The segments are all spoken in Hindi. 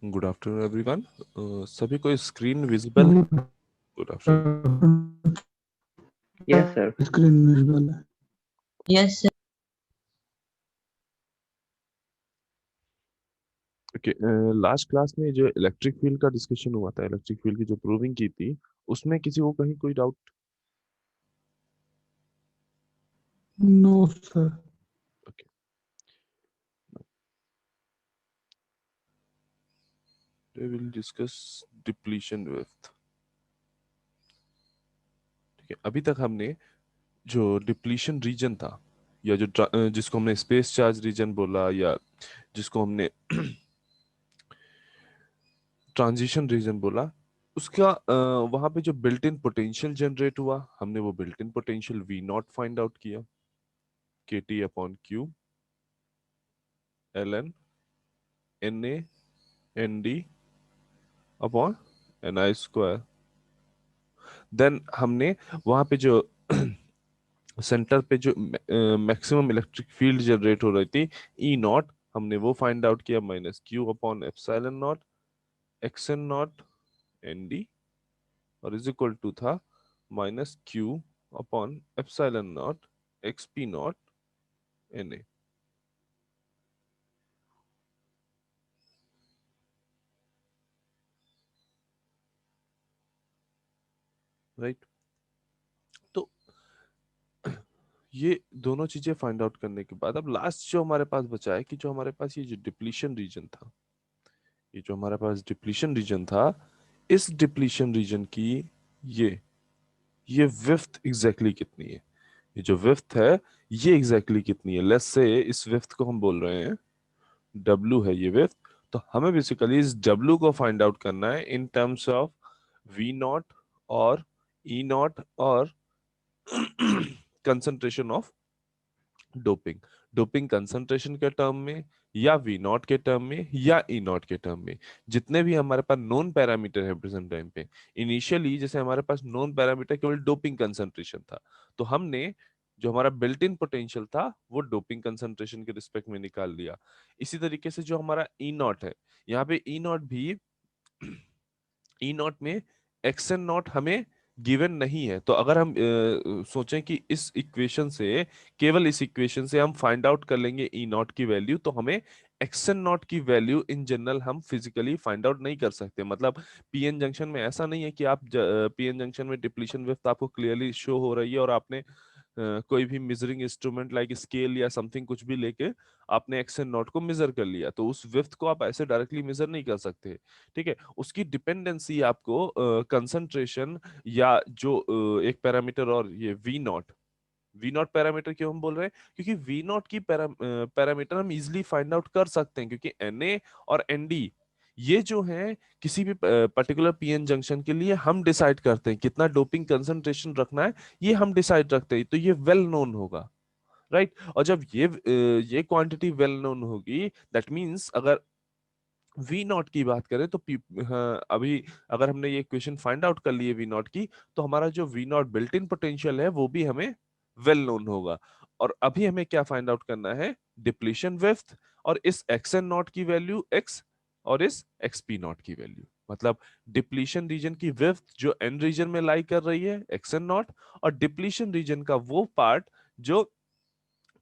Good afternoon everyone. सभी को स्क्रीन विजिबल है? Good afternoon. Yes, sir. Screen visible है। Yes, sir. Okay, last class में जो इलेक्ट्रिक फील्ड का डिस्कशन हुआ था, इलेक्ट्रिक फील्ड की जो प्रूविंग की थी, उसमें किसी को कहीं कोई doubt? No sir. Okay, we will discuss depletion with. ठीक है, अभी तक हमने जो डिप्लीशन रीजन था, या जो जिसको हमने स्पेस चार्ज रीजन बोला, या जिसको हमने ट्रांजिशन रीजन बोला, उसका वहां पे जो बिल्ट इन पोटेंशियल जनरेट हुआ, हमने वो built in potential V naught find out किया, K T upon Q L N N A N D upon N I square. Then हमने वहां पे जो सेंटर पे जो मैक्सिमम इलेक्ट्रिक फील्ड जनरेट हो रही थी, ई नॉट, हमने वो फाइंड आउट किया, minus Q upon epsilon naught x N naught N D, और इज इक्वल टू था minus Q upon epsilon naught x P naught N A. Right, तो ये दोनों चीजें फाइंड आउट करने के बाद अब लास्ट जो हमारे पास बचा है कि जो हमारे पास ये जो डिप्लीशन रीजन था, ये जो हमारे पास डिप्लीशन रीजन था, इस डिप्लीशन रीजन की ये विड्थ एग्जैक्टली कितनी है? ये जो विड्थ है ये एग्जैक्टली कितनी है? लेट्स से इस विड्थ को हम बोल रहे हैं W है ये विड्थ। तो हमें बेसिकली इस W को फाइंड आउट करना है इन टर्म्स ऑफ V नॉट और E नॉट और concentration of doping. Doping concentration के टर्म में, या वी नॉट के टर्म में, या ई नॉट के टर्म में, जितने भी हमारे पास नोन पैरामीटर है प्रेजेंट टाइम पे। इनिशियली जैसे हमारे पास नोन पैरामीटर केवल डोपिंग कंसंट्रेशन था, तो हमने जो हमारा बिल्ट इन पोटेंशियल था वो डोपिंग कंसंट्रेशन के रिस्पेक्ट में निकाल लिया। इसी तरीके से जो हमारा ई नॉट है, यहाँ पे ई नॉट भी ई नॉट में एक्स एन नॉट हमें गिवन नहीं है। तो अगर हम सोचें कि इस इक्वेशन से, केवल इस इक्वेशन से हम फाइंड आउट कर लेंगे ई नॉट की वैल्यू, तो हमें एक्स एन नॉट की वैल्यू इन जनरल हम फिजिकली फाइंड आउट नहीं कर सकते। मतलब पीएन जंक्शन में ऐसा नहीं है कि आप पीएन जंक्शन में डिप्लीशन विड्थ आपको क्लियरली शो हो रही है और आपने कोई भी मेजरिंग इंस्ट्रूमेंट लाइक स्केल या समथिंग कुछ भी लेके आपने एक्स एंड नॉट को मेजर कर लिया, तो उस विड्थ को आप ऐसे डायरेक्टली मेजर नहीं कर सकते। ठीक है, उसकी डिपेंडेंसी आपको कंसंट्रेशन या जो एक पैरामीटर, और ये वी नॉट पैरामीटर क्यों हम बोल रहे हैं? क्योंकि वी नॉट की पैरामीटर हम इजिली फाइंड आउट कर सकते हैं, क्योंकि एन और एनडी ये जो है किसी भी पर्टिकुलर पीएन जंक्शन के लिए हम डिसाइड करते हैं कितना डोपिंग कंसंट्रेशन रखना है, ये हम डिसाइड रखते हैं, तो ये वेल नोन होगा। राइट, और जब ये क्वांटिटी वेल नोन होगी, दैट मींस अगर वी नॉट की बात करें तो हाँ, अभी अगर हमने ये इक्वेशन फाइंड आउट कर ली है वी नॉट की, तो हमारा जो V naught built in potential है वो भी हमें वेल नोन होगा। और अभी हमें क्या फाइंड आउट करना है? डिप्लीशन विड्थ, और इस एक्स एन नॉट की वैल्यू एक्स, और इस एक्स पी नॉट की वैल्यू। मतलब डिप्लीशन रीजन की विड्थ जो एन रीजन में लाई कर रही है एक्स एन नॉट, और डिप्लीशन रीजन का वो पार्ट जो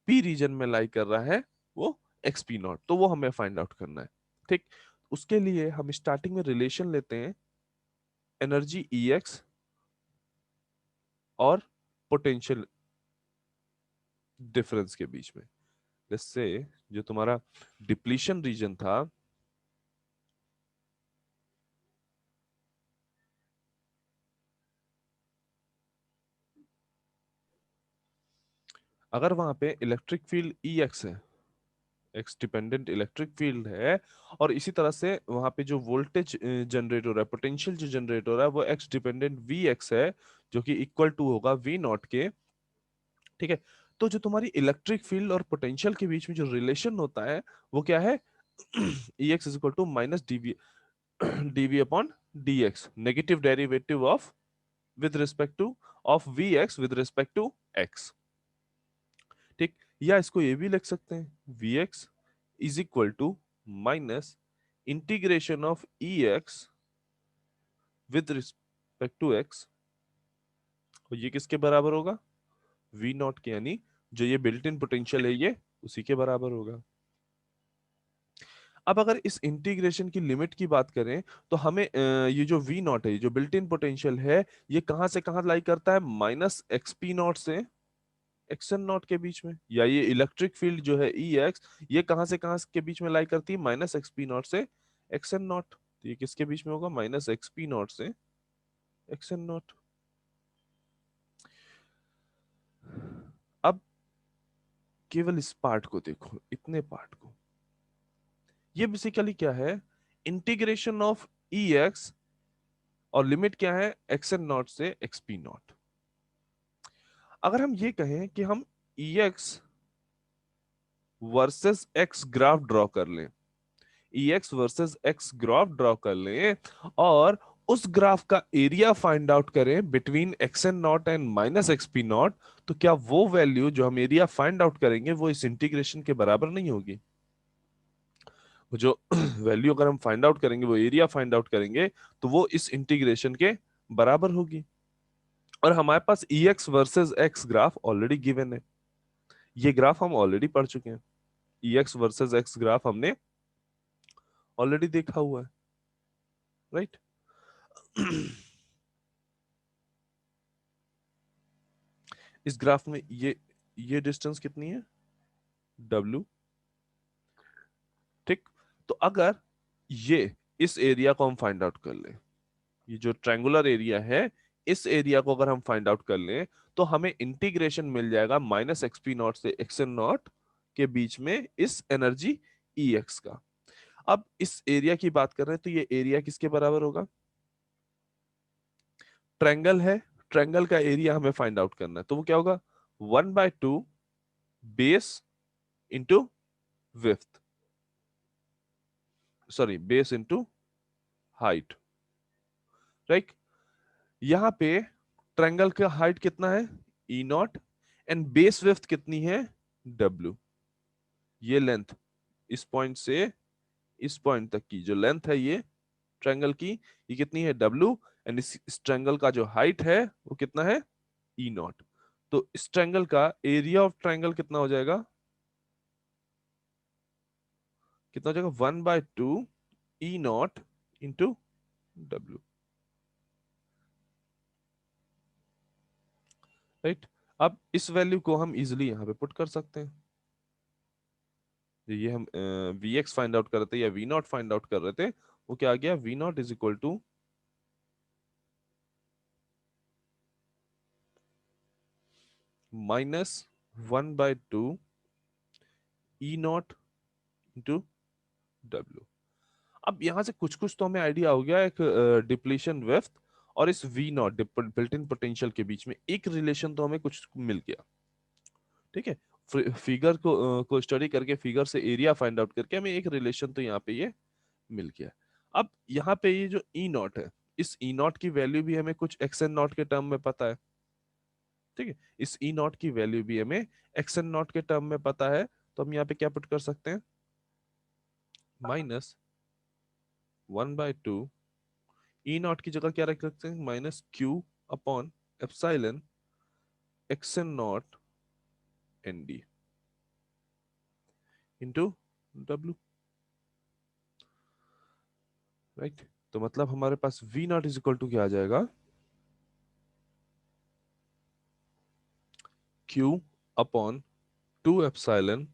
पी रीजन में लाई कर रहा है वो एक्स पी नॉट, तो वो हमें फाइंड आउट करना है। ठीक, उसके लिए हम स्टार्टिंग में रिलेशन लेते हैं एनर्जी ई एक्स और पोटेंशियल डिफरेंस के बीच में। जैसे जो तुम्हारा डिप्लीशन रीजन था, अगर वहां पे इलेक्ट्रिक फील्ड ई एक्स है, एक्स डिपेंडेंट इलेक्ट्रिक फील्ड है, और इसी तरह से वहां पे जो वोल्टेज जनरेट हो रहा है, पोटेंशियल जो जनरेट हो रहा है वो एक्स डिपेंडेंट वी एक्स है, जो कि इक्वल टू होगा वी नॉट के। ठीक है, तो जो तुम्हारी इलेक्ट्रिक फील्ड और पोटेंशियल के बीच में जो रिलेशन होता है वो क्या है? E x is equal to minus d v, d v upon d x, negative derivative of with respect to of v x with respect to x. ठीक, या इसको ये भी लिख सकते हैं v x is equal to minus integration of e x with respect to x, और ये किसके बराबर होगा? वी नॉट के, यानी जो ये बिल्ट इन पोटेंशियल है ये उसी के बराबर होगा। अब अगर इस इंटीग्रेशन की लिमिट की बात करें तो हमें ये जो वी नॉट है, ये जो बिल्ट इन पोटेंशियल है, ये कहां से कहां लाई करता है? माइनस एक्सपी नॉट से एक्सन नॉट के बीच में। या ये इलेक्ट्रिक फील्ड जो है ई एक्स, ये कहां से कहां के बीच में लाई करती है? माइनस एक्सपी नॉट से एक्सन नॉट। तो ये किसके बीच में होगा? माइनस एक्सपी नॉट से एक्सन नॉट। अब केवल इस पार्ट को देखो, इतने पार्ट को। ये बेसिकली क्या है? इंटीग्रेशन ऑफ ई एक्स, और लिमिट क्या है? एक्सन नॉट से एक्सपी नॉट। अगर हम ये कहें कि हम e x versus x graph draw कर लें, e x versus x graph draw कर लें, और उस ग्राफ का एरिया फाइंड आउट करें between x N naught and minus x P naught, तो क्या वो वैल्यू जो हम एरिया फाइंड आउट करेंगे वो इस इंटीग्रेशन के बराबर नहीं होगी? वो जो वैल्यू अगर हम फाइंड आउट करेंगे, वो एरिया फाइंड आउट करेंगे, तो वो इस इंटीग्रेशन के बराबर होगी। और हमारे पास e x versus x graph already given है, ये ग्राफ हम ऑलरेडी पढ़ चुके हैं। E x versus x graph हमने ऑलरेडी देखा हुआ है, राइट? इस ग्राफ में ये डिस्टेंस कितनी है? W। ठीक। तो अगर ये इस एरिया को हम फाइंड आउट कर लें, ये जो ट्रायंगुलर एरिया है, इस एरिया को अगर हम फाइंड आउट कर लें, तो हमें इंटीग्रेशन मिल जाएगा माइनस एक्सपी नॉट से एक्स एन नॉट के बीच में इस एनर्जी ई एक्स का। अब इस एरिया की बात कर रहे हैं, तो ये एरिया किसके बराबर होगा? ट्रायंगल है, ट्रायंगल का एरिया हमें फाइंड आउट करना है, तो वो क्या होगा? 1/2 base into width, sorry base into height, right? यहां पे ट्रायंगल का हाइट कितना है? ई नॉट, एंड बेस विड्थ कितनी है? W। ये लेंथ, इस पॉइंट से इस पॉइंट तक की जो लेंथ है ये ट्रायंगल की, ये कितनी है? W। एंड इस ट्रायंगल का जो हाइट है वो कितना है? ई नॉट। तो इस ट्रायंगल का एरिया ऑफ ट्रायंगल कितना हो जाएगा? कितना हो जाएगा? 1/2 E naught into W, right? अब इस वैल्यू को हम इजिली यहां पे पुट कर सकते हैं। ये हम वी एक्स फाइंड आउट कर रहे थे या वी नॉट फाइंड आउट कर रहे थे, वो क्या आ गया? V naught is equal to -1/2 E naught into W। अब यहां से कुछ कुछ तो हमें आइडिया हो गया, एक डिप्लीशन विड्थ और इस V naught built in potential के बीच में एक रिलेशन तो हमें कुछ मिल गया, ठीक है? फिगर को स्टडी करके, फिगर से एरिया फाइंड आउट करके हमें एक रिलेशन तो यहाँ पे ये मिल गया। अब यहाँ पे ये जो ई नॉट है, इस ई नॉट की वैल्यू भी हमें कुछ एक्स एन नॉट के टर्म में पता है, ठीक है? इस ई नॉट की वैल्यू भी हमें एक्स एन नॉट के टर्म में पता है, तो हम यहाँ पे क्या पुट कर सकते हैं? -1/2 ई नॉट की जगह क्या रख सकते हैं? -Q/एप्सिलॉन x N naught N D into W, right? तो मतलब हमारे पास v naught is equal to क्या आ जाएगा? Q/2 epsilon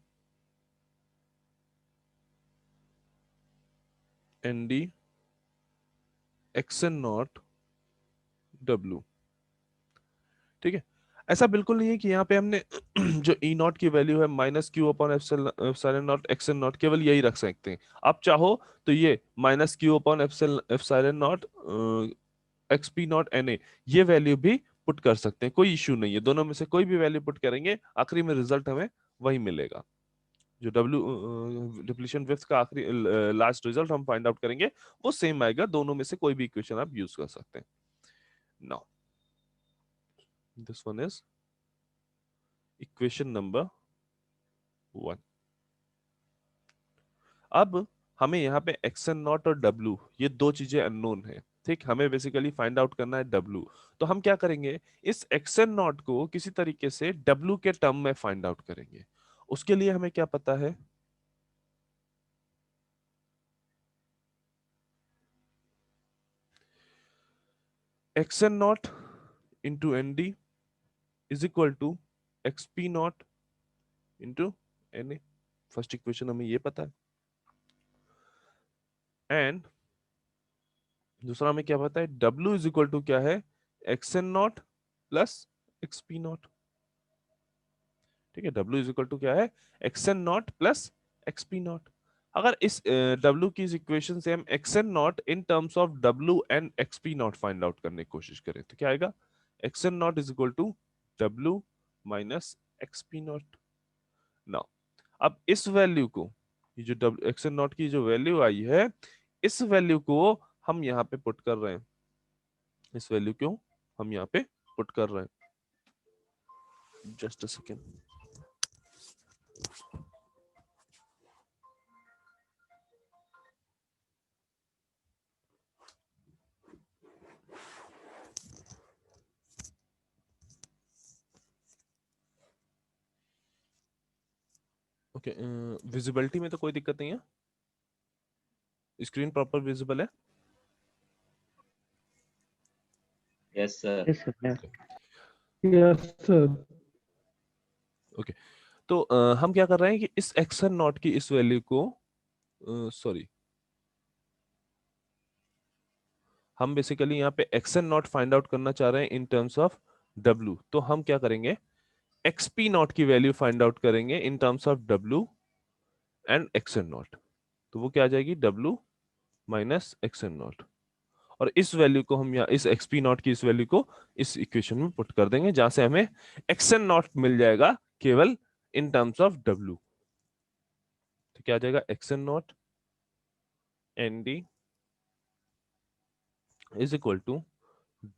N d x N naught W, ठीक है? ऐसा बिल्कुल नहीं है कि यहाँ पे हमने जो ई नॉट की वैल्यू है -Q/एप्सिलॉन नॉट एक्स एन नॉट, केवल यही रख सकते हैं। आप चाहो तो ये -Q/एप्सिलॉन naught x P naught N A, ये वैल्यू भी पुट कर सकते हैं, कोई इश्यू नहीं है। दोनों में से कोई भी वैल्यू पुट करेंगे, आखिरी में रिजल्ट हमें वही मिलेगा। जो W डिप्लीशन विड्थ का आखिरी लास्ट रिजल्ट हम फाइंड आउट करेंगे, वो सेम आएगा। दोनों में से कोई भी इक्वेशन आप यूज कर सकते हैं। Now this one is equation number 1। अब हमें यहाँ पे एक्स एन नॉट और डब्ल्यू ये दो चीजें अननोन है, ठीक। हमें बेसिकली फाइंड आउट करना है डब्ल्यू। तो हम क्या करेंगे, इस एक्स एन नॉट को किसी तरीके से डब्ल्यू के टर्म में फाइंड आउट करेंगे। उसके लिए हमें क्या पता है, X N naught into N D is equal to X P naught into N A. First equation हमें ये पता है। एंड दूसरा हमें क्या पता है, W इज इक्वल टू क्या है, X N naught plus X P naught. ठीक है, W इज इक्वल टू क्या है, X N naught plus X P naught. अगर इस W की इस इक्वेशन से हम X N naught in terms of W and X P naught find out करने की कोशिश करें तो क्या आएगा, X N naught is equal to W minus x P naught. Now अब इस वैल्यू को, ये जो W एक्स एन नॉट की जो वैल्यू आई है, इस वैल्यू को हम यहाँ पे पुट कर रहे हैं, इस वैल्यू को हम यहाँ पे पुट कर रहे हैं। Just a second. Okay, visibility में तो कोई दिक्कत नहीं है, स्क्रीन प्रॉपर विजिबल है। Yes sir. Yes, sir. Yeah. Yes sir. Okay, तो हम क्या कर रहे हैं कि इस एक्सन नॉट की इस वैल्यू को, सॉरी, हम बेसिकली यहाँ पे एक्सन नॉट फाइंड आउट करना चाह रहे हैं इन टर्म्स ऑफ डब्ल्यू। तो हम क्या करेंगे, एक्सपी नॉट की वैल्यू फाइंड आउट करेंगे इन terms of W and action not. तो वो क्या आ जाएगी, डब्ल्यू माइनस एक्सन नॉट। और इस वैल्यू को हम यहाँ इस एक्सपी नॉट की इस वैल्यू को इस इक्वेशन में पुट कर देंगे, जहां से हमें एक्सन नॉट मिल जाएगा केवल इन टर्म्स ऑफ डब्ल्यू। तो क्या आ जाएगा, X N naught N D is equal to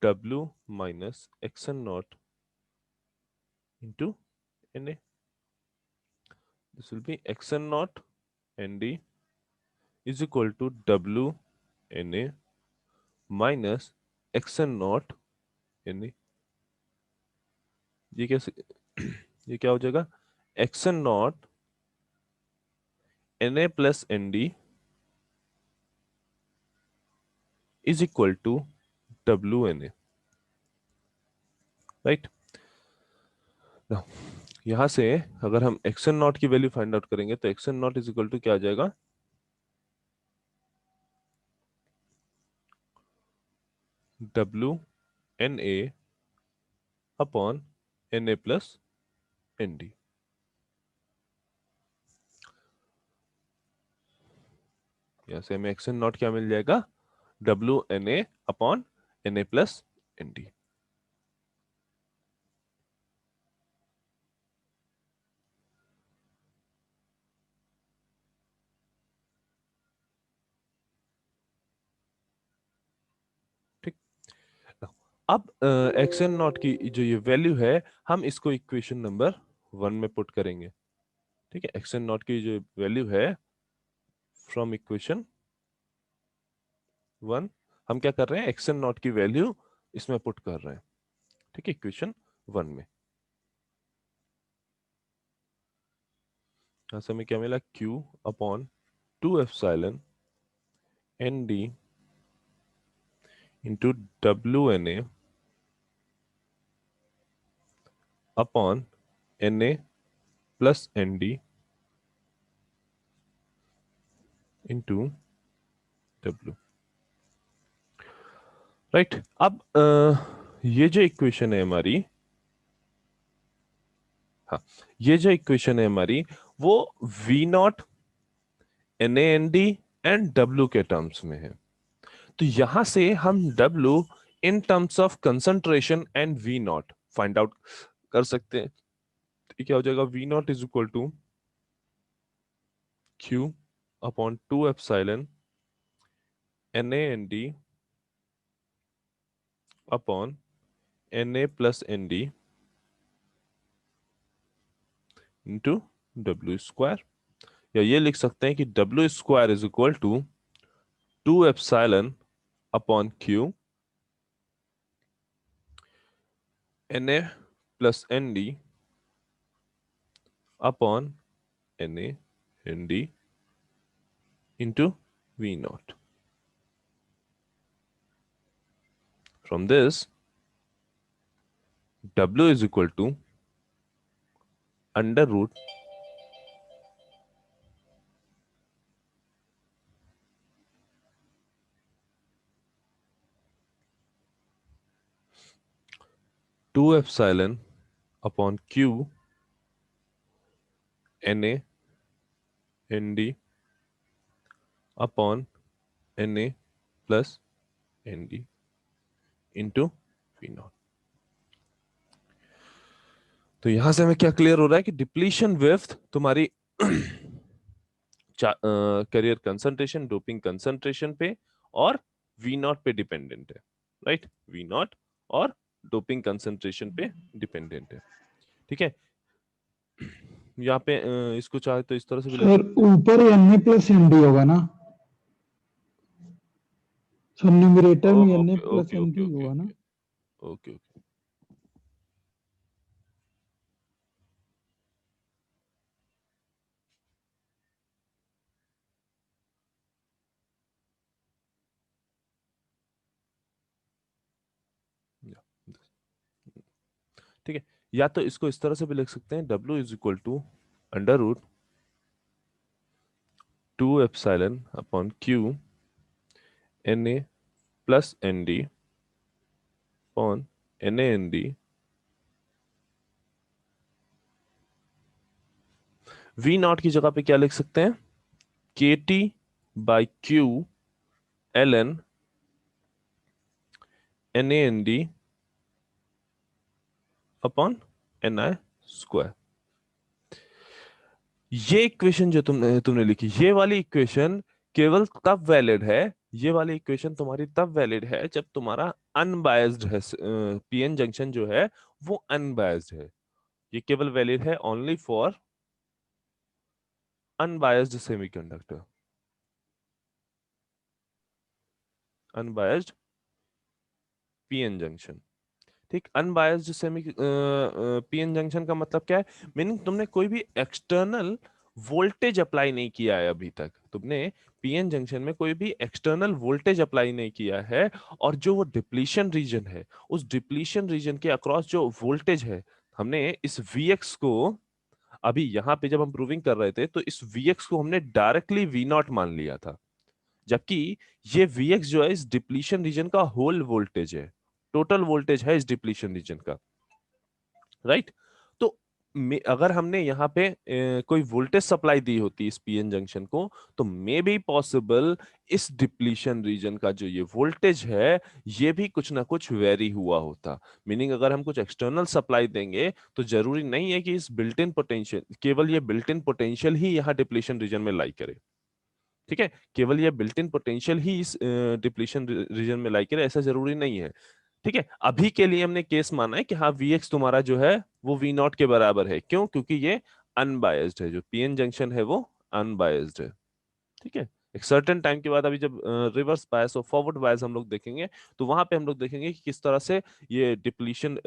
W minus X N naught into N A. This will be X N naught N D is equal to W N A minus X N naught N A. ये कैसे ये क्या हो जाएगा, X N naught N A plus N D is equal to W N A, right. यहां से अगर हम एक्सन नॉट की वैल्यू फाइंड आउट करेंगे तो X N not is equal to क्या आ जाएगा, W N A upon N A plus N D. यहां से हमें एक्सन नॉट क्या मिल जाएगा, W N A upon N A plus N D. ठीक। अब एक्सन नॉट की जो ये वैल्यू है, हम इसको इक्वेशन नंबर 1 में पुट करेंगे। ठीक है, एक्सन नॉट की जो वैल्यू है फ्रॉम इक्वेशन 1, हम क्या कर रहे हैं, एक्सन नॉट की वैल्यू इसमें पुट कर रहे हैं। ठीक है, इक्वेशन 1 में यहां से हमें क्या मिला, Q upon 2 epsilon N D into W N A upon N A plus N D into W, right. अब ये जो इक्वेशन है हमारी, हाँ, ये जो इक्वेशन है हमारी वो V naught N A N D and W के टर्म्स में है। तो यहां से हम W in terms of concentration and V naught find out कर सकते हैं। तो क्या हो जाएगा, V naught is equal to Q upon 2 epsilon N A N D upon N A plus N D into W square. या ये लिख सकते हैं कि W square is equal to 2 epsilon upon Q Na plus Nd upon Na Nd into V naught. From this, W is equal to under root 2 epsilon upon Q Na Nd upon Na plus Nd into V naught. तो यहां से हमें क्या क्लियर हो रहा है कि डिप्लीशन विड्थ तुम्हारी करियर कंसंट्रेशन, डोपिंग कंसंट्रेशन पे और वी नॉट पे डिपेंडेंट है, राइट? वी नॉट और डोपिंग कंसंट्रेशन पे डिपेंडेंट है, ठीक है? यहाँ पे इसको चाहे तो इस तरह से भी सर ऊपर Na प्लस Nd होगा ना सर, न्यूमरेटर में Na okay plus okay okay Nd okay होगा ना। Okay okay. ठीक है, या तो इसको इस तरह से भी लिख सकते हैं, W is equal to under root 2 epsilon upon Q Na plus Nd upon Na Nd V naught की जगह पे क्या लिख सकते हैं? KT by Q ln NaND upon Ni square. ये इक्वेशन जो तुमने लिखी, ये वाली इक्वेशन केवल तब वैलिड है, ये वाली इक्वेशन तुम्हारी तब वैलिड है जब तुम्हारा अनबायस्ड है, पीएन जंक्शन जो है वो अनबायस्ड है। ये केवल वैलिड है only for unbiased semiconductor, unbiased PN junction. ठीक, अनबायस्ड सेमी पीएन जंक्शन का मतलब क्या है? मीनिंग तुमने कोई भी एक्सटर्नल वोल्टेज अप्लाई नहीं किया है अभी तक, तुमने पीएन जंक्शन में कोई भी एक्सटर्नल वोल्टेज अप्लाई नहीं किया है, और जो वो डिप्लीशन रीजन है, उस डिप्लीशन रीजन के अक्रॉस जो वोल्टेज है, हमने इस Vx को अभी यहाँ पे जब हम प्रूविंग कर रहे थे तो इस Vx को हमने डायरेक्टली V नॉट मान लिया था, जबकि ये Vx जो है इस डिप्लीशन रीजन का होल वोल्टेज है, टोटल वोल्टेज है इस डिप्लीशन रीजन का, राइट? तो अगर हमने यहाँ पे कोई वोल्टेज सप्लाई दी होती इस पीएन जंक्शन को, तो मे बी पॉसिबल इस डिप्लीशन रीजन का जो ये वोल्टेज है ये भी कुछ ना कुछ वेरी हुआ होता। मीनिंग अगर हम कुछ एक्सटर्नल सप्लाई देंगे तो जरूरी नहीं है कि इस बिल्ट इन पोटेंशियल, केवल ये बिल्ट इन पोटेंशियल ही यहाँ डिप्लीशन रीजन में लाई करे, ठीक है? केवल ये बिल्ट इन पोटेंशियल ही इस डिप्लीशन रीजन में लाई करे, ऐसा जरूरी नहीं है, ठीक है? अभी के लिए हमने केस माना है कि हाँ Vx तुम्हारा जो है वो V नॉट के बराबर है, क्यों? क्योंकि ये अनबायस्ड है, जो पीएन जंक्शन है वो अनबायस्ड है, ठीक है? एक सर्टेन टाइम के बाद अभी जब रिवर्स बायस और फॉरवर्ड बायस हम लोग देखेंगे, तो वहां पे हम लोग देखेंगे कि किस तरह से ये डिप्लीशन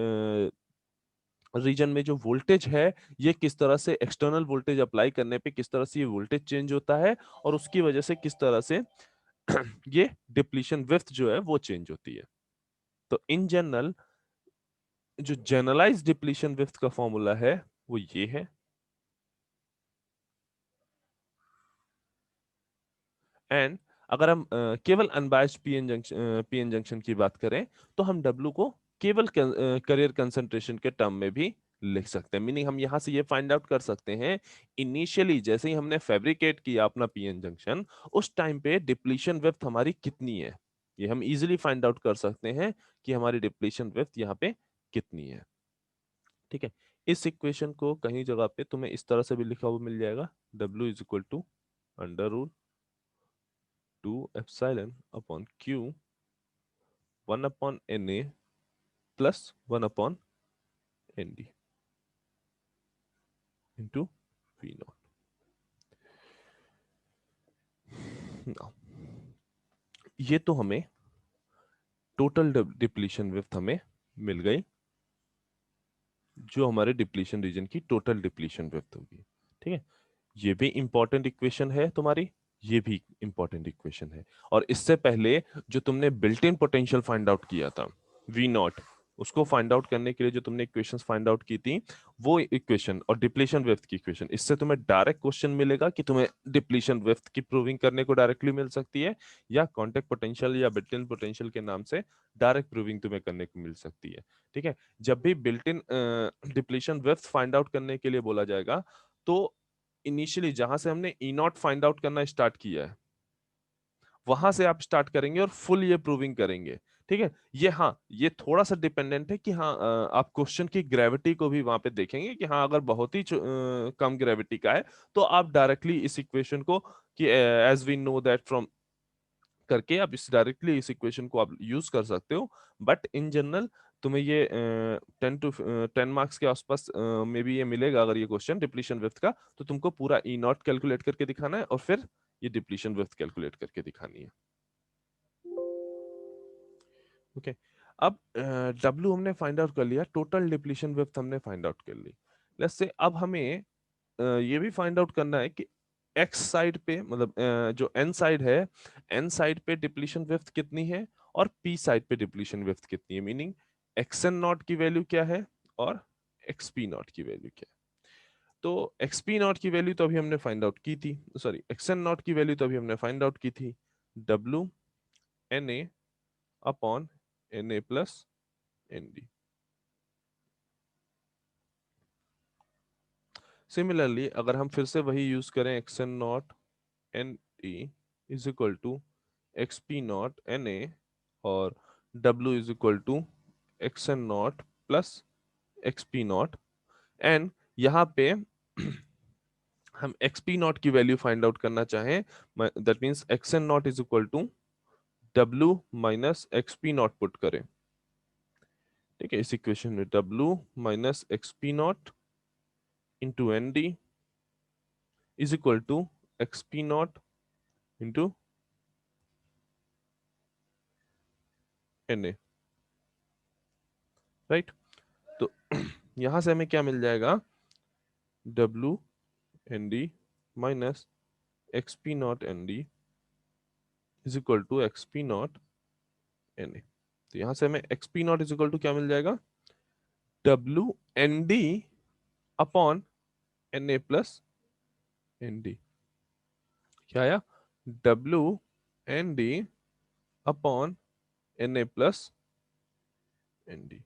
रीजन में जो वोल्टेज है, ये किस तरह से एक्सटर्नल वोल्टेज अप्लाई करने पे किस तरह से ये वोल्टेज चेंज होता है, और उसकी वजह से किस तरह से ये डिप्लीशन विड्थ जो है वो चेंज होती है। तो इन जनरल जो जनरलाइज डिप्लीशन विड्थ का फॉर्मूला है वो ये है, एंड अगर हम केवल अनबायस्ड पीएन जंक्शन की बात करें तो हम W को केवल करियर कंसंट्रेशन के टर्म में भी लिख सकते हैं। मीनिंग हम यहां से ये फाइंड आउट कर सकते हैं, इनिशियली जैसे ही हमने फैब्रिकेट किया अपना पीएन जंक्शन, उस टाइम पे डिप्लीशन विड्थ हमारी कितनी है, ये हम इजीली फाइंड आउट कर सकते हैं कि हमारी डिप्लीशन विड्थ यहाँ पे कितनी है, ठीक है? इस इक्वेशन को कहीं जगह पे तुम्हें इस तरह से भी लिखा हुआ मिल जाएगा, W is equal to under root 2 epsilon upon Q 1 upon Na plus 1 upon Nd into V naught. Now, ये तो हमें टोटल डिप्लीशन विड्थ हमें मिल गई, जो हमारे डिप्लीशन रीजन की टोटल डिप्लीशन विड्थ होगी। ठीक है, ये भी इंपॉर्टेंट इक्वेशन है तुम्हारी, ये भी इंपॉर्टेंट इक्वेशन है। और इससे पहले जो तुमने built in potential find out किया था वी नॉट, उसको फाइंड आउट करने के लिए जो तुमने इक्वेशंस फाइंड आउट की थी, वो इक्वेशन और डिप्लीशन विड्थ की इक्वेशन, इससे तुम्हें डायरेक्ट क्वेश्चन मिलेगा कि तुम्हें डिप्लीशन विड्थ की प्रूविंग करने को डायरेक्टली मिल सकती है, या कांटेक्ट पोटेंशियल या बिल्ट इन पोटेंशियल के नाम से डायरेक्ट प्रूविंग तुम्हें करने को मिल सकती है। ठीक है, जब भी built in depletion width find out करने के लिए बोला जाएगा, तो इनिशियली जहां से हमने ई नॉट फाइंड आउट करना स्टार्ट किया है, वहां से आप स्टार्ट करेंगे और फुल ये प्रूविंग करेंगे। ठीक है, ये हाँ, ये थोड़ा सा डिपेंडेंट है कि हाँ आप क्वेश्चन की ग्रेविटी को भी वहां पे देखेंगे कि हाँ अगर बहुत ही कम ग्रेविटी का है तो आप डायरेक्टली इस इक्वेशन को, कि as we know that from करके आप इस डायरेक्टली इस इक्वेशन को आप यूज कर सकते हो। बट इन जनरल तुम्हें ये 10 मार्क्स के आसपास में भी ये मिलेगा अगर ये क्वेश्चन डिप्लीशन विड्थ का, तो तुमको पूरा ई नॉट कैलकुलेट करके दिखाना है और फिर ये डिप्लीशन विड्थ कैलकुलेट करके दिखानी है। ओके, अब डब्ल्यू हमने फाइंड आउट कर लिया, टोटल डिप्लीशन विड्थ हमने फाइंड आउट कर ली। लेट्स से अब हमें ये भी फाइंड आउट करना है कि एक्स साइड पे, मतलब जो एन साइड है, एन साइड पे डिप्लीशन विड्थ कितनी है और पी साइड पे डिप्लीशन विड्थ कितनी है, मीनिंग एक्स एन नॉट की वैल्यू क्या है और एक्स पी नॉट की वैल्यू क्या है। तो एक्स पी नॉट की वैल्यू तो अभी हमने फाइंड आउट की थी, सॉरी एक्स एन नॉट की वैल्यू तो अभी हमने फाइंड आउट की थी, W N A upon N A plus N D. Similarly अगर हम फिर से वही यूज करें, X N naught N E is equal to X P naught N A, और W is equal to X N naught plus X P naught, and यहाँ पे हम एक्स पी नॉट की वैल्यू फाइंड आउट करना चाहें, that means X N naught is equal to W minus x P naught put करें। ठीक है, इस इक्वेशन में W minus x P naught into N D is equal to X P naught into N A, right. तो यहां से हमें क्या मिल जाएगा, W N D minus x P naught N D is equal to X P naught N A. तो यहां से हमें X P naught is equal to क्या मिल जाएगा, W N D upon N A plus N D. क्या आया, W N D upon N A plus N D.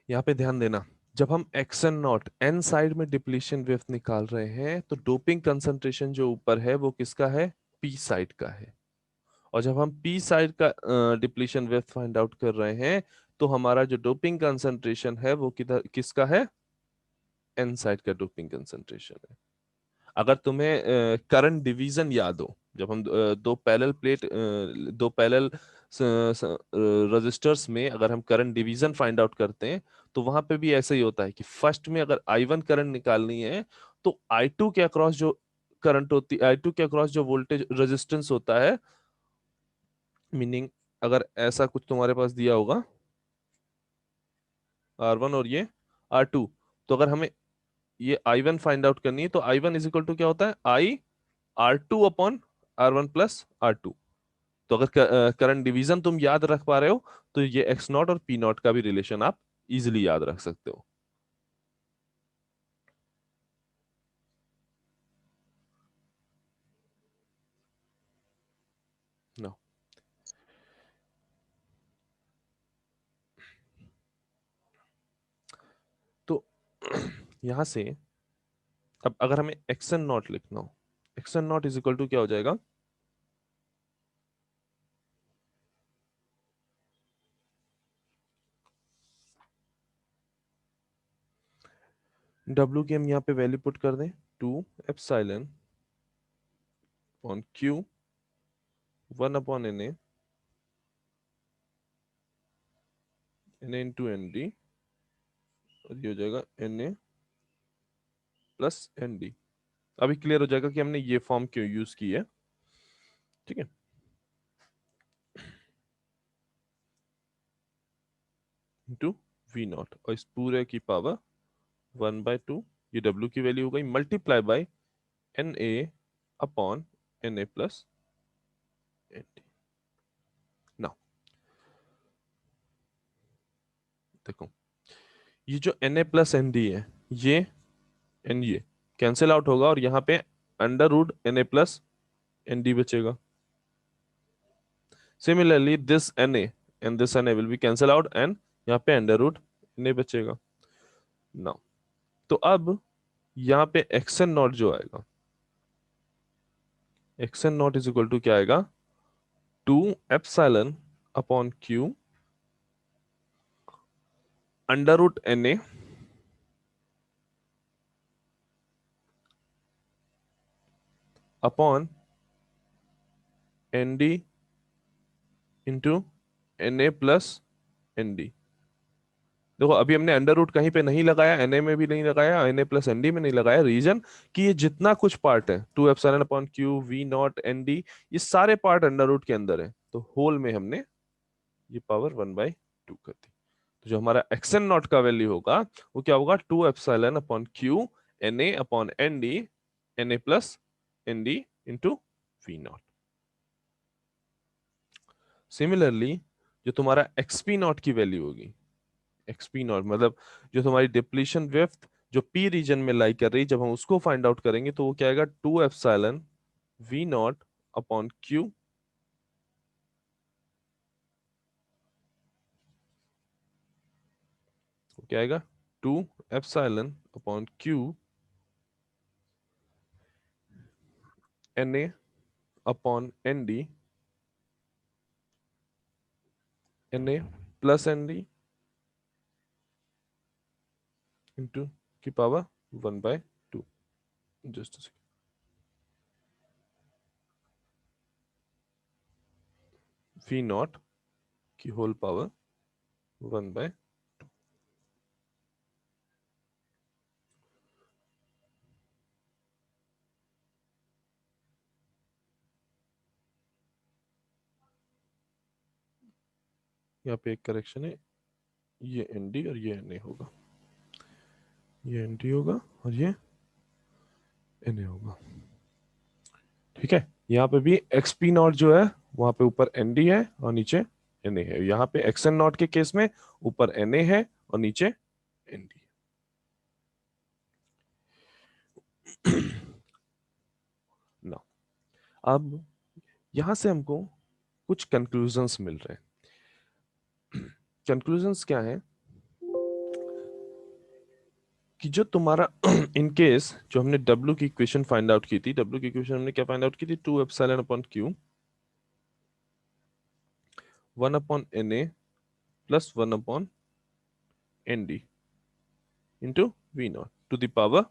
यहाँ पे ध्यान देना, जब हम X N naught N side में डिप्लीशन विड्थ निकाल रहे हैं तो डोपिंग कंसंट्रेशन जो ऊपर है वो किसका है, पी साइड का है। और जब हम पी साइड का डिप्लीशन विड्थ फाइंड आउट कर रहे हैं तो हमारा जो डोपिंग कंसंट्रेशन है वो किधर किसका है, एन साइड का डोपिंग कंसंट्रेशन है। अगर तुम्हें करंट डिवीजन याद हो, जब हम दो पैरेलल रजिस्टर्स में अगर हम करंट डिवीजन फाइंड आउट करते हैं तो वहां पे भी ऐसा ही होता है कि फर्स्ट में अगर I1 करंट निकालनी है तो I2 के अक्रॉस जो करंट होती है, I2 के अक्रॉस जो वोल्टेज रेजिस्टेंस होता है, मीनिंग अगर ऐसा कुछ तुम्हारे पास दिया होगा R1 और ये R2, तो अगर हमें ये I1 फाइंड आउट करनी है तो I1 इज इक्वल टू क्या होता है, I R2 upon R1 plus R2। तो अगर करंट डिवीजन तुम याद रख पा रहे हो तो ये एक्स नॉट और पी नॉट का भी रिलेशन आप इजिली याद रख सकते हो। नो, तो यहां से अब अगर हमें एक्स एन नॉट लिखना हो, X N naught is equal to क्या हो जाएगा, W की हम यहाँ पे वैल्यू पुट कर दें 2 epsilon on Q 1 upon Na Na into N D, और ये हो जाएगा Na प्लस एन डी। अभी क्लियर हो जाएगा कि हमने ये फॉर्म क्यों यूज की है, ठीक है। इंटू वी नॉट, और इस पूरे की पावर 1/2, ये W की वैल्यू हो गई, multiply by Na upon Na plus N D. Now देखो, ये जो Na प्लस एन डी है, ये कैंसिल आउट होगा, और यहाँ पे under root Na plus N d बचेगा। Similarly this Na and this Na will be cancel out, and यहाँ पे अंडर रूट Na बचेगा। नाउ तो अब यहाँ पे xn नॉट जो आएगा, xn naught is equal to क्या आएगा, 2 epsilon upon q under root Na upon N D into Na plus N d. देखो अभी हमने अंडर रूट कहीं पे नहीं लगाया, Na में भी नहीं लगाया, Na प्लस एन डी में नहीं लगाया। रीजन कि ये जितना कुछ पार्ट है, 2 epsilon upon Q V naught N D, ये सारे पार्ट अंडर रूट के अंदर है, तो होल में हमने ये पावर 1/2 कर दी। तो जो हमारा एक्सन नॉट का वैल्यू होगा वो क्या होगा, 2 epsilon upon Q Na upon N D, Na plus N D into V naught. Similarly जो तुम्हारा एक्सपी नॉट की वैल्यू होगी, एक्सपी नॉट मतलब जो तुम्हारी डिप्लीशन विड्थ जो पी रीजन में लाई कर रही, जब हम उसको फाइंड आउट करेंगे तो वो क्या आएगा, 2 epsilon V naught upon Q क्या आएगा, 2 epsilon upon Q Na upon N D, Na plus N D into की पावर 1/2। जस्ट वी नॉट की होल पावर 1/2। यहाँ पे एक करेक्शन है, ये एन डी और ये Na होगा, ये एन डी होगा और ये Na होगा, ठीक है। यहाँ पे भी एक्सपी नॉट जो है वहां पे ऊपर एन डी है और नीचे Na है। यहाँ पे एक्सन नॉट के केस में ऊपर Na है और नीचे एन डी। ना अब यहां से हमको कुछ कंक्लूजन्स मिल रहे हैं। कंक्लूजन्स क्या है कि जो तुम्हारा इन केस जो हमने W की इक्वेशन फाइंड आउट की थी, W की इक्वेशन हमने क्या फाइंड आउट की थी, 2 epsilon upon Q 1 upon Na plus 1 upon N D into V naught to the power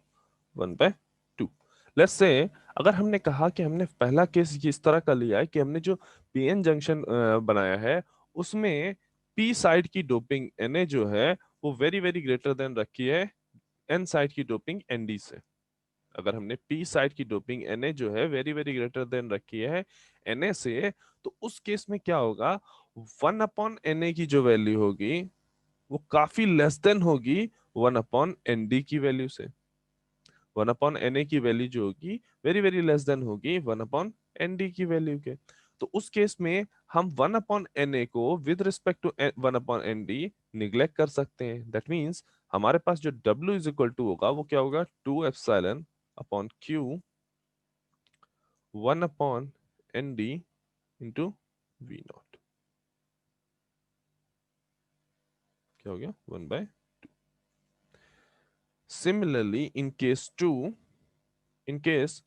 1/2। Let's say अगर हमने कहा कि हमने पहला केस इस तरह का लिया है कि हमने जो पीएन जंक्शन बनाया है उसमें पी साइड की डोपिंग Na जो है वो वेरी वेरी ग्रेटर देन रखी है एन साइड की डोपिंग एनडी से। अगर हमने पी साइड की डोपिंग Na जो है वेरी वेरी ग्रेटर देन रखी है Na से, तो उस केस में क्या होगा, 1 अपॉन Na की जो वैल्यू होगी वो काफी लेस देन होगी 1 अपॉन एनडी की वैल्यू से। 1 अपॉन Na की वैल्यू जो होगी वेरी वेरी लेस देन होगी 1 अपॉन एनडी की वैल्यू के। तो उस केस में हम 1 अपॉन Na को with respect to 1 upon N D neglect कर सकते हैं। दैट मींस हमारे पास जो W इज इक्वल टू होगा वो क्या होगा, 2 epsilon upon Q 1 upon N D into V naught. क्या हो गया, 1/2। Similarly, in case 2, in case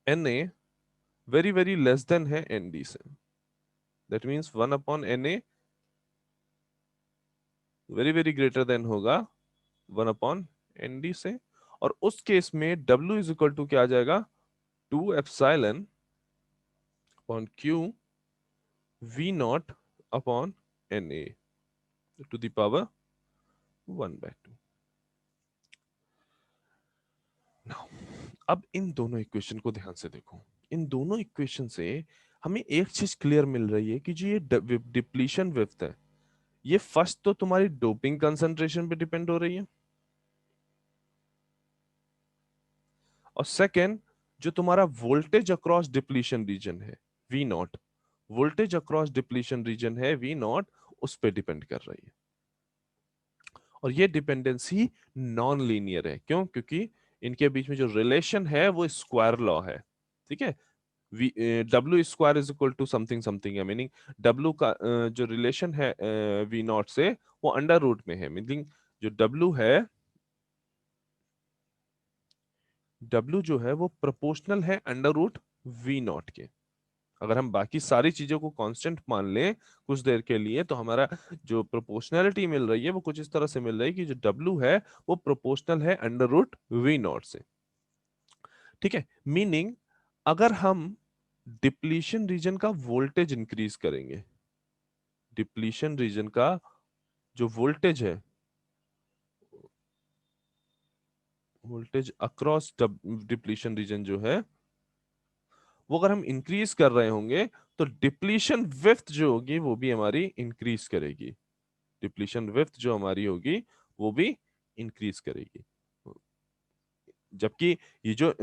Na very very less than है ND से, that means 1 upon Na very very greater than होगा 1 upon ND से, और उस केस में W is equal to क्या आ जाएगा, 2 epsilon upon Q V naught upon Na। To the power 1/2। Now अब इन दोनों इक्वेशन को ध्यान से देखो। इन दोनों इक्वेशन से हमें एक चीज क्लियर मिल रही है कि जो ये डिप्लीशन विड्थ है, ये फर्स्ट तो तुम्हारी डोपिंग कंसंट्रेशन पे डिपेंड हो रही है, और सेकेंड जो तुम्हारा वोल्टेज अक्रॉस डिप्लीशन रीजन है V naught, voltage across depletion region है वी नॉट, उस पे डिपेंड कर रही है। और ये डिपेंडेंसी नॉन लीनियर है। क्यों? क्योंकि इनके बीच में जो रिलेशन है वो स्क्वायर लॉ है। ठीक है, W square is equal to something something है, मीनिंग डब्ल्यू का जो रिलेशन है वी नॉट से वो अंडर रूट में है, मीनिंग जो डब्ल्यू है, डब्ल्यू जो है वो प्रोपोर्शनल है अंडर रूट वी नॉट के। अगर हम बाकी सारी चीजों को कांस्टेंट मान लें कुछ देर के लिए, तो हमारा जो प्रोपोर्शनैलिटी मिल रही है वो कुछ इस तरह से मिल रही है कि जो डब्ल्यू है वो प्रोपोर्शनल है अंडर रूट वी नॉट से। ठीक है, मीनिंग अगर हम डिप्लीशन रीजन का वोल्टेज इंक्रीज करेंगे, डिप्लीशन रीजन का जो वोल्टेज है, वोल्टेज अक्रॉस डिप्लीशन रीजन जो है वो अगर हम इंक्रीज कर रहे होंगे, तो डिप्लीशन विड्थ जो होगी वो भी हमारी इंक्रीज करेगी, डिप्लीशन विड्थ जो हमारी होगी वो भी इंक्रीज करेगी। जबकि ये जो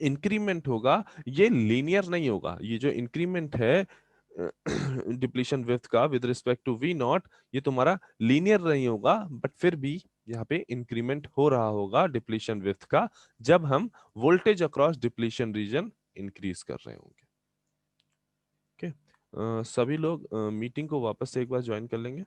इंक्रीमेंट होगा ये लीनियर नहीं होगा, ये जो इंक्रीमेंट है डिप्लीशन विड्थ का with respect to V naught, ये तुम्हारा लीनियर नहीं होगा, बट फिर भी यहाँ पे इंक्रीमेंट हो रहा होगा डिप्लीशन विड्थ का, जब हम voltage across depletion reason increase कर रहे होंगे। ओके, सभी लोग मीटिंग को वापस से एक बार ज्वाइन कर लेंगे।